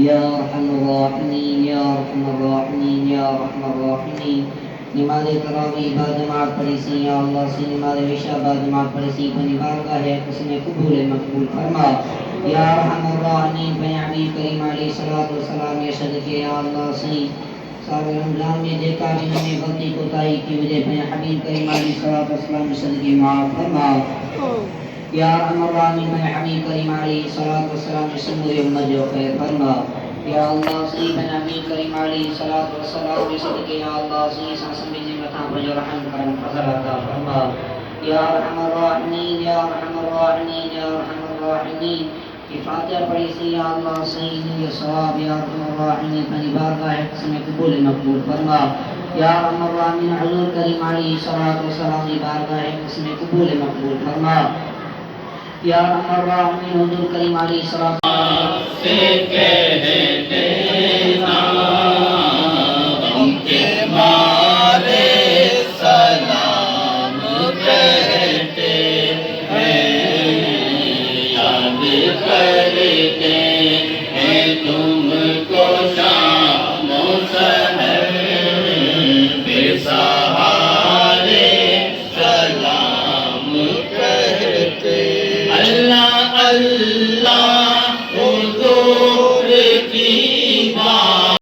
या अरहमर राहिमीन या अरहमर राहिमीन या अरहमर राहिमीन। नमाज तरावीह बाजमात पढ़ी सी या अल्लाह से, नमाज इशा बाजमात पढ़ी सी अपनी बारगाह है उसने कबूल मकबूल फरमा या अरहमर राहिमीन। हबीब करीम अलैहिस्सलातु वस्सलाम के सदके या अल्लाह से सारे रमजान में देखा भी मैंने गलती कोताही की वजह पे हबीब करीम अलैहिस्सलातु वस्सलाम के सदके माफ फरमा या अरहमर राहिमीन। हबीब करीम अलैहिस्सलातु वस्सलाम की समूरी उम्मत जो खैर फरमा या अल्लाह सही बन हबीब करीम अलैहिस्सलातु वस्सलाम के सदके या अल्लाह सही सांस में निमता पर जो रहम करम फजल अता फरमा या अरहमर राहिमीन या अरहमर राहिमीन या अरहमर राहिमीन। फातिहा पढ़ी सी या अल्लाह सही नियत सवाब या अरहमर राहिमीन अपनी बारगाह है उसने कबूल मकबूल फरमा या अरहमर राहिमीन। हुजूर करीम अलैहिस्सलातु वस्सलाम की बारगाह है उसने कबूल मकबूल फरमा या अरहमर राहिमीन। हुजूर करीम अलैहिस्सलातु से कहते ना उनके मारे सलाम कहते हैं, याद करते हैं तुमको शाम सहर बेसहारे सलाम कहते। अल्लाह अल्लाह हुजूर की बात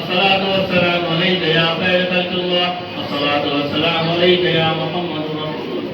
अस्सलातु वस्सलामु अलैका या खैर खल्क़िल्लाह अस्सलातु वस्सलामु अलैका या मुहम्मदुर रसूलुल्लाह।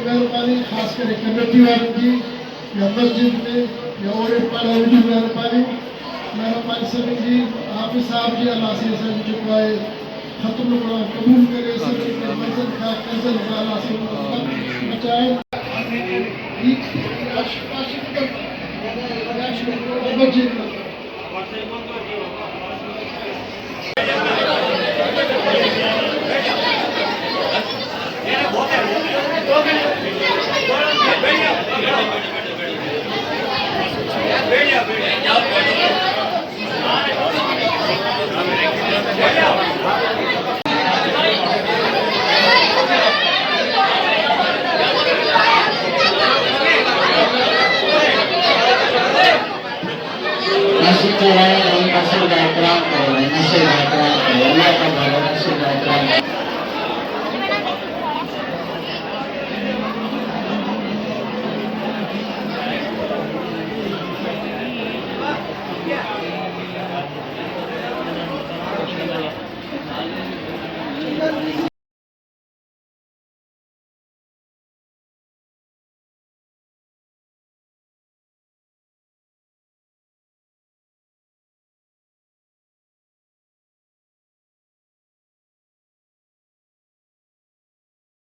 मेहरबानी ख़ास करे कमेटी वालों की या मस्जिद में या और मेहरबानी सभी जी हाफिज़ साहब जी अल्लाह से जेको आहे ख़त्म क़बूल करे सभी के मंज़िल का कंज़ल का अल्लाह से बचाए मस्जिद